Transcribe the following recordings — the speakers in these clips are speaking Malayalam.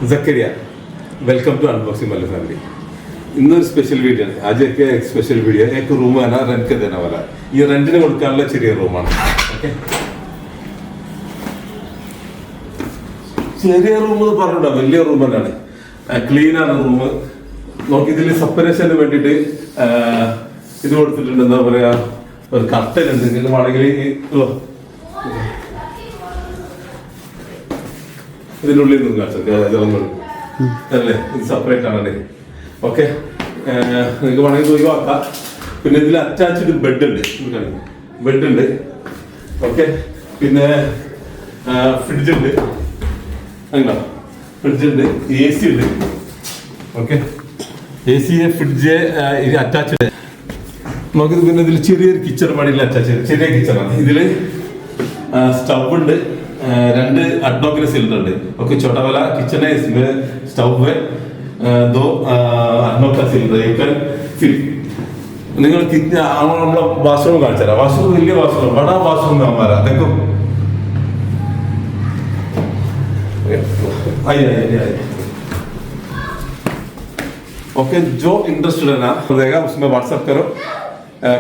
Zakaria, welcome to Unboxing Malu Family. ഇന്നൊരു സ്പെഷ്യൽ വീഡിയോ ആണ്. ആദ്യമൊക്കെ സ്പെഷ്യൽ വീഡിയോ एक റൂം ആണ് റെന്റ് തന്നെ വരാ. ഈ റെന്റിന് കൊടുക്കാനുള്ള ചെറിയ റൂമാണ്. ഓക്കെ, ചെറിയ റൂം എന്ന് പറഞ്ഞിട്ടുണ്ടോ, വലിയ റൂം തന്നെയാണ്. ക്ലീൻ ആണ് റൂം. നോക്കി ഇതിൽ സെപ്പറേഷന് വേണ്ടിയിട്ട് ഇത് കൊടുത്തിട്ടുണ്ട്. എന്താ പറയാ, ഒരു കർട്ടൻ ഉണ്ട്. നിങ്ങൾ വേണമെങ്കിൽ ഇതിനുള്ളിൽ നിന്ന് കാണിച്ചു അല്ലേ, ഇത് സെപ്പറേറ്റ് ആണല്ലേ. ഓക്കെ, നിങ്ങൾക്ക് വേണമെങ്കിൽ ഒഴിവാക്കാം. പിന്നെ ഇതിൽ അറ്റാച്ച്ഡ് ബെഡ് ഉണ്ട്. ഓക്കെ, പിന്നെ ഫ്രിഡ്ജ് ഉണ്ട്. അങ്ങനെ ഫ്രിഡ്ജ് ഉണ്ട്, എ സി ഉണ്ട്. ഓക്കെ, എ സി ഫ്രിഡ്ജ് ഇത് അറ്റാച്ച്ഡ്. നമുക്ക് പിന്നെ ഇതിൽ ചെറിയൊരു കിച്ചൺ പണിയിൽ അറ്റാച്ച് ചെയ്ത് ചെറിയ കിച്ചണാണ്. ഇതിൽ സ്റ്റവ് ഉണ്ട്, 2 അഡ്നോക്കിന്റെ സിലിണ്ടർ ഉണ്ട്. ഓക്കെ, ചോട്ടവല കിച്ചണ് സ്റ്റവ് दो अनों का सिलेंडर यू कैन फिल. നിങ്ങൾ നമ്മളെ വാഷ്റൂം കാണിച്ചാൽ വാഷ്റൂം വലിയ വാഷ്റൂം, ബടാ വാഷ്റൂം हमारा देखो. ओके, जो इंटरेस्टेड है ना देगा उसमें व्हाट्सएप करो,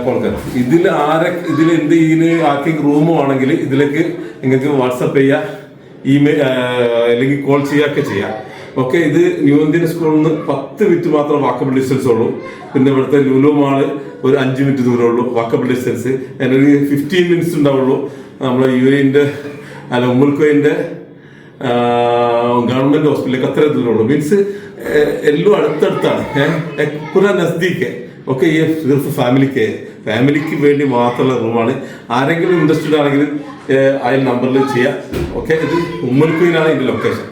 कॉल करो. ഇതിൽ ഇതിന് ആർക്കെങ്കിലും റൂം ആണെങ്കിൽ ഇതിലേക്ക് നിങ്ങൾക്ക് വാട്സപ്പ് ചെയ്യുക, ഇമെയിൽ അല്ലെങ്കിൽ കോൾ ചെയ്യുകയൊക്കെ ചെയ്യാം. ഓക്കെ, ഇത് ന്യൂ ഇന്ത്യൻ സ്കൂളിൽ നിന്ന് 10 മിനിറ്റ് മാത്രം വാക്കബിൾ ഡിസ്റ്റൻസ് ഉള്ളൂ. പിന്നെ ഇവിടുത്തെ ലുലു മാള് ഒരു 5 മിനിറ്റ് ദൂരമേ ഉള്ളൂ വാക്കബിൾ ഡിസ്റ്റൻസ്. ഒരു 15 മിനിറ്റ്സ് ഉണ്ടാവുള്ളൂ നമ്മളെ യുഎഇന്റെ ഉമ്മൽക്കോയിന്റെ ഗവൺമെന്റ് ഹോസ്പിറ്റലിലേക്ക് അത്ര ദൂരമുള്ളൂ. മീൻസ് എല്ലാം അടുത്തടുത്താണ്, പുറ നസ്ദീക്ക്. ഓക്കെ, ഈ ഫാമിലിക്ക് വേണ്ടി മാത്രമുള്ള റൂമാണ്. ആരെങ്കിലും ഇൻട്രസ്റ്റഡ് ആണെങ്കിൽ അയൽ നമ്പറിൽ ചെയ്യാം. ഓക്കെ, ഇത് ഉമ്മൽക്കോയിനാണ് ഇതിന്റെ ലൊക്കേഷൻ.